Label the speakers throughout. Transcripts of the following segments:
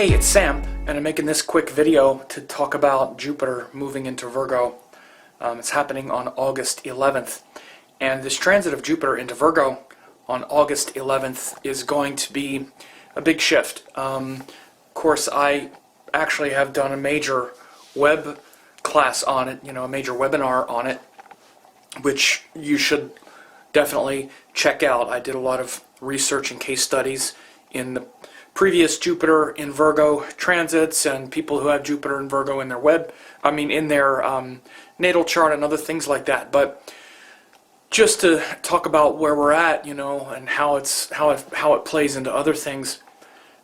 Speaker 1: Hey, it's Sam, and I'm making this quick video to talk about Jupiter moving into Virgo. It's happening on August 11th, and this transit of Jupiter into Virgo on August 11th is going to be a big shift. Of course, I actually have done a major web class on it, a major webinar on it, which you should definitely check out. I did a lot of research and case studies in the previous Jupiter in Virgo transits and people who have Jupiter in Virgo in their natal chart and other things like that. But just to talk about where we're at, and how it plays into other things,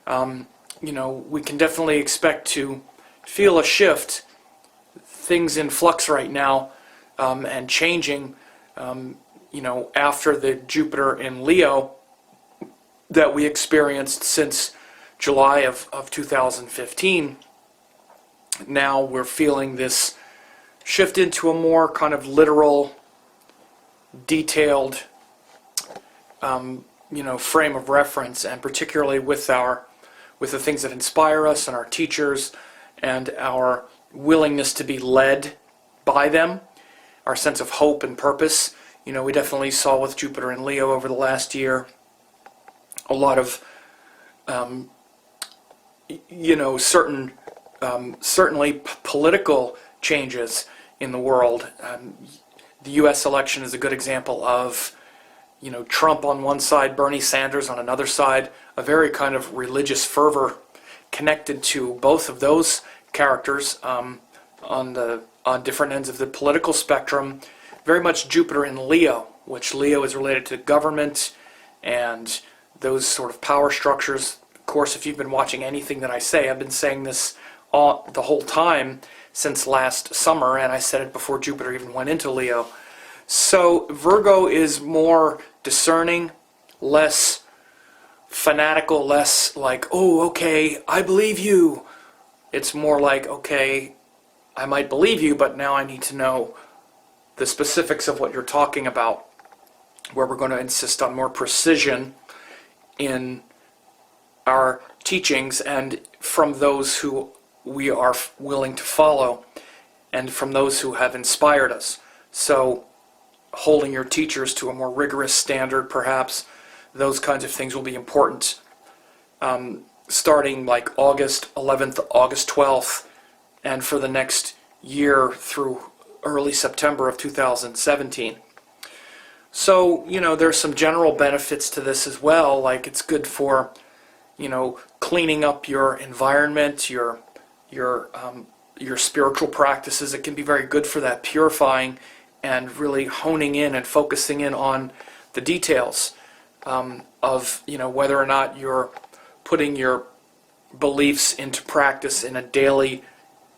Speaker 1: we can definitely expect to feel a shift, things in flux right now, and changing, after the Jupiter in Leo that we experienced since July of 2015. Now we're feeling this shift into a more kind of literal, detailed, frame of reference, and particularly with the things that inspire us and our teachers and our willingness to be led by them, our sense of hope and purpose. We definitely saw with Jupiter in Leo over the last year a lot of certainly political changes in the world. The U.S. election is a good example of, Trump on one side, Bernie Sanders on another side, a very kind of religious fervor connected to both of those characters on different ends of the political spectrum. Very much Jupiter in Leo, which Leo is related to government and those sort of power structures. Of course, if you've been watching anything that I say, I've been saying this the whole time since last summer, and I said it before Jupiter even went into Leo. So Virgo is more discerning, less fanatical, less like, oh, okay, I believe you. It's more like, okay, I might believe you, but now I need to know the specifics of what you're talking about, where we're going to insist on more precision in our teachings and from those who we are willing to follow and from those who have inspired us. So holding your teachers to a more rigorous standard, perhaps, those kinds of things will be important, starting like August 11th, August 12th, and for the next year through early September of 2017. So, there's some general benefits to this as well, like it's good for, cleaning up your environment, your spiritual practices. It can be very good for that, purifying and really honing in and focusing in on the details of, whether or not you're putting your beliefs into practice in a daily,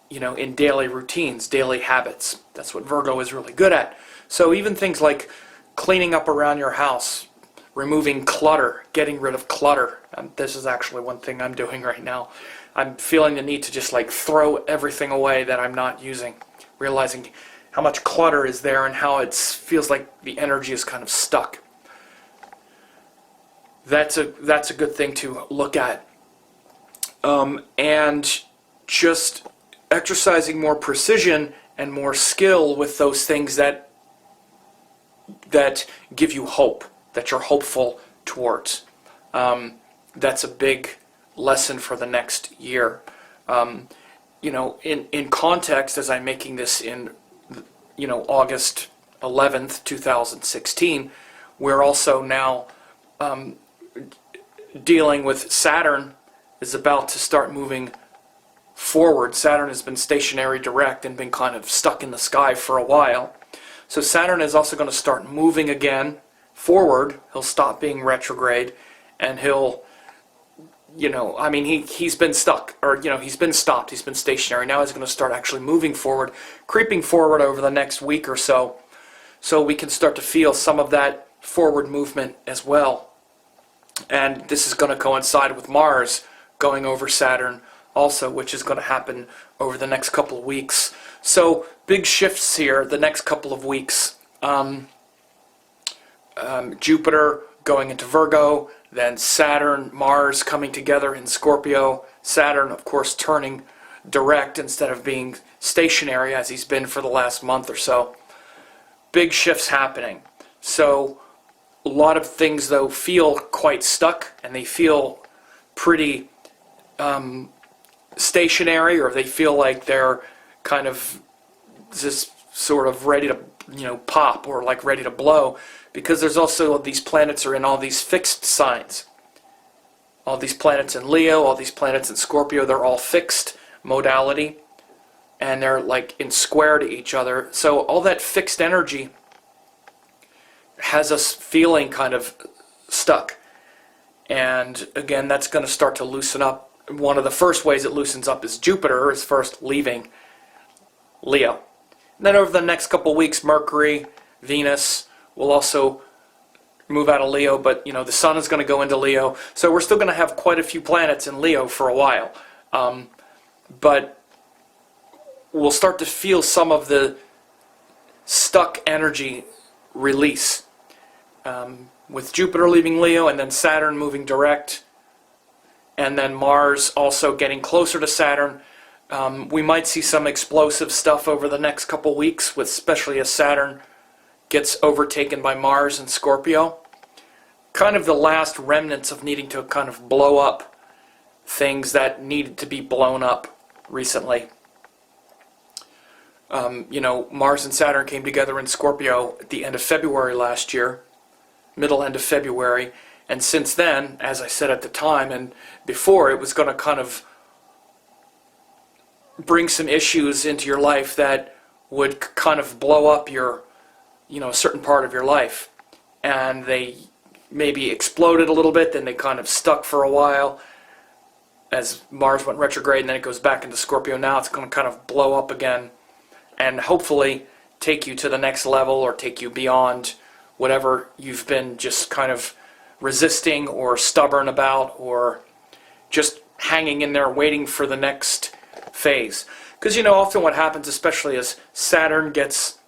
Speaker 1: in daily routines, daily habits. That's what Virgo is really good at. So even things like cleaning up around your house, removing clutter, getting rid of clutter. This is actually one thing I'm doing right now. I'm feeling the need to just throw everything away that I'm not using, realizing how much clutter is there and how it feels like the energy is kind of stuck. That's a good thing to look at. And just exercising more precision and more skill with those things that give you hope, that you're hopeful towards. That's a big lesson for the next year. In context, as I'm making this in, August 11th, 2016, we're also now dealing with Saturn is about to start moving forward. Saturn has been stationary direct and been kind of stuck in the sky for a while. So Saturn is also going to start moving again forward. He'll stop being retrograde, and he'll, he's been stuck, or, he's been stopped, he's been stationary. Now he's going to start actually moving forward, creeping forward over the next week or so we can start to feel some of that forward movement as well. And this is going to coincide with Mars going over Saturn also, which is going to happen over the next couple of weeks. So big shifts here the next couple of weeks. Jupiter going into Virgo, then Saturn, Mars coming together in Scorpio. Saturn, of course, turning direct instead of being stationary as he's been for the last month or so. Big shifts happening. So a lot of things, though, feel quite stuck, and they feel pretty stationary, or they feel like they're kind of just sort of ready to, pop, or like ready to blow, because there's also these planets are in all these fixed signs. All these planets in Leo, all these planets in Scorpio, they're all fixed modality, and they're like in square to each other. So all that fixed energy has us feeling kind of stuck. And again, that's going to start to loosen up. One of the first ways it loosens up is Jupiter is first leaving Leo. And then over the next couple weeks, Mercury, Venus will also move out of Leo, but the Sun is going to go into Leo. So we're still going to have quite a few planets in Leo for a while. But we'll start to feel some of the stuck energy release. With Jupiter leaving Leo, and then Saturn moving direct, and then Mars also getting closer to Saturn. We might see some explosive stuff over the next couple weeks, especially as Saturn gets overtaken by Mars and Scorpio. Kind of the last remnants of needing to kind of blow up things that needed to be blown up recently. Mars and Saturn came together in Scorpio at the end of February last year, end of February, and since then, as I said at the time and before, it was going to kind of bring some issues into your life that would kind of blow up your, a certain part of your life. And they maybe exploded a little bit, then they kind of stuck for a while as Mars went retrograde, and then it goes back into Scorpio. Now it's going to kind of blow up again and hopefully take you to the next level, or take you beyond whatever you've been just kind of resisting or stubborn about, or just hanging in there waiting for the next phase. Because often what happens, especially as Saturn gets,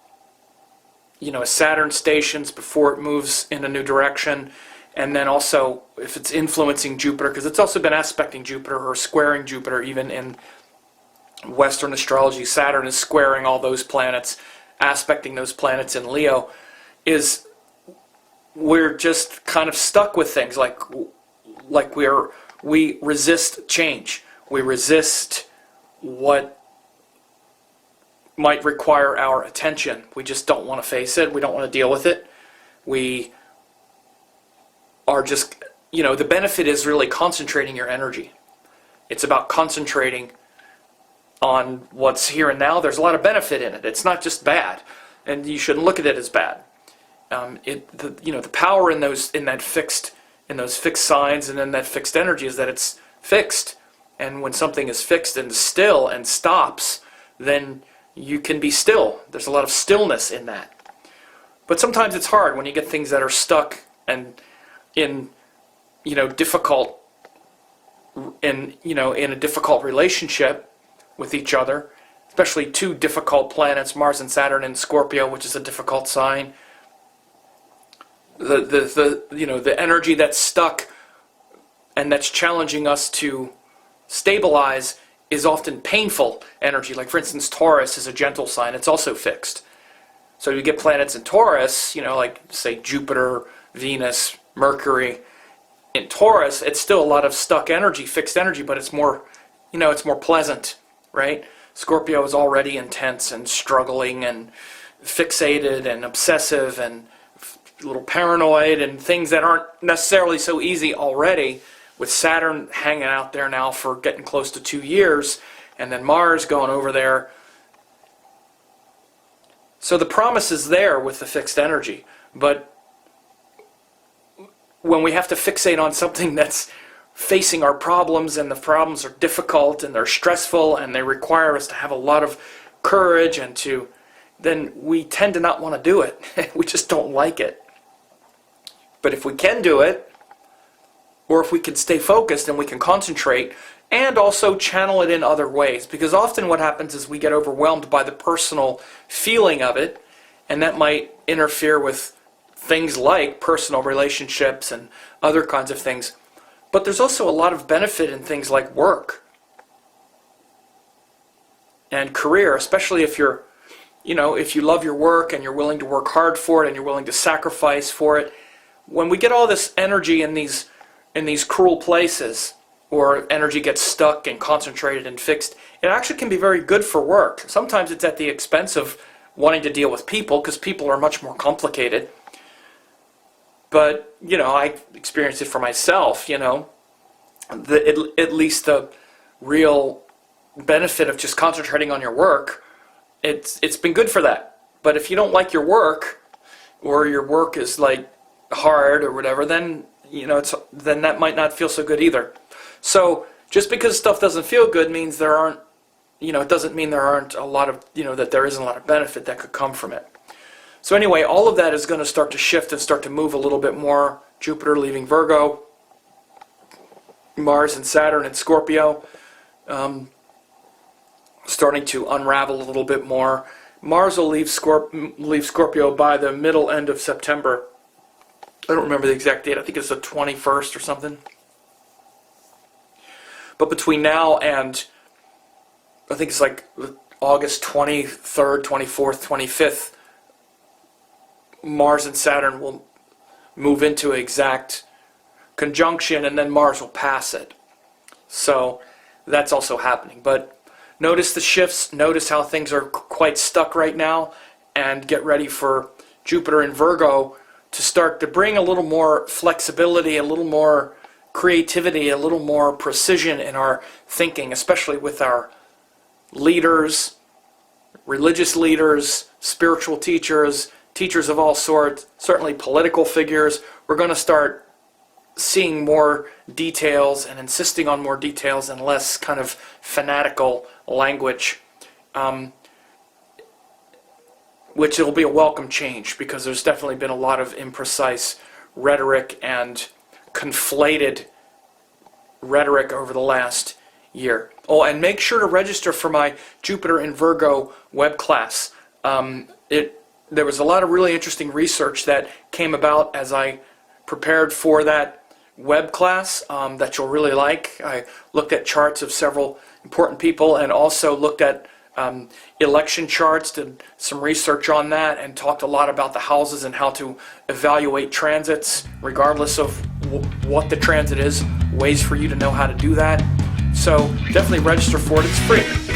Speaker 1: as Saturn stations before it moves in a new direction, and then also if it's influencing Jupiter, because it's also been aspecting Jupiter or squaring Jupiter, even in Western astrology, Saturn is squaring all those planets, aspecting those planets in Leo, is we're just kind of stuck with things like we resist change. We resist what might require our attention. We just don't want to face it. We don't want to deal with it. We are just, the benefit is really concentrating your energy. It's about concentrating on what's here and now. There's a lot of benefit in it. It's not just bad, and you shouldn't look at it as bad. The power in those fixed signs and in that fixed energy is that it's fixed. And when something is fixed and still and stops, then you can be still. There's a lot of stillness in that. But sometimes it's hard when you get things that are stuck and in a difficult relationship with each other, especially two difficult planets, Mars and Saturn in Scorpio, which is a difficult sign. The energy that's stuck and that's challenging us to stabilize is often painful energy. Like, for instance, Taurus is a gentle sign. It's also fixed. So you get planets in Taurus, like, say, Jupiter, Venus, Mercury. In Taurus, it's still a lot of stuck energy, fixed energy, but it's more, it's more pleasant, right? Scorpio is already intense and struggling and fixated and obsessive and a little paranoid and things that aren't necessarily so easy already, with Saturn hanging out there now for getting close to 2 years, and then Mars going over there. So the promise is there with the fixed energy, but when we have to fixate on something that's facing our problems, and the problems are difficult and they're stressful and they require us to have a lot of courage, then we tend to not want to do it. We just don't like it. But if we can do it, or if we can stay focused and we can concentrate and also channel it in other ways, because often what happens is we get overwhelmed by the personal feeling of it, and that might interfere with things like personal relationships and other kinds of things. But there's also a lot of benefit in things like work and career, especially if you're, if you love your work and you're willing to work hard for it and you're willing to sacrifice for it. When we get all this energy in these cruel places, or energy gets stuck and concentrated and fixed, it actually can be very good for work. Sometimes it's at the expense of wanting to deal with people, because people are much more complicated. But, I experienced it for myself, at least the real benefit of just concentrating on your work, it's been good for that. But if you don't like your work, or your work is like hard or whatever, then then that might not feel so good either. So just because stuff doesn't feel good means there aren't, it doesn't mean there aren't a lot of, that there isn't a lot of benefit that could come from it. So anyway, all of that is going to start to shift and start to move a little bit more. Jupiter leaving Virgo, Mars and Saturn in Scorpio, starting to unravel a little bit more. Mars will leave Scorpio by the middle end of September. I don't remember the exact date. I think it's the 21st or something. But between now and, I think it's like August 23rd, 24th, 25th, Mars and Saturn will move into exact conjunction, and then Mars will pass it. So that's also happening. But notice the shifts, notice how things are quite stuck right now, and get ready for Jupiter in Virgo to start to bring a little more flexibility, a little more creativity, a little more precision in our thinking, especially with our leaders, religious leaders, spiritual teachers, teachers of all sorts, certainly political figures. We're going to start seeing more details and insisting on more details and less kind of fanatical language, which will be a welcome change, because there's definitely been a lot of imprecise rhetoric and conflated rhetoric over the last year. Oh, and make sure to register for my Jupiter in Virgo web class. There was a lot of really interesting research that came about as I prepared for that web class that you'll really like. I looked at charts of several important people and also looked at election charts, did some research on that, and talked a lot about the houses and how to evaluate transits regardless of what the transit is, ways for you to know how to do that. So definitely register for it. It's free.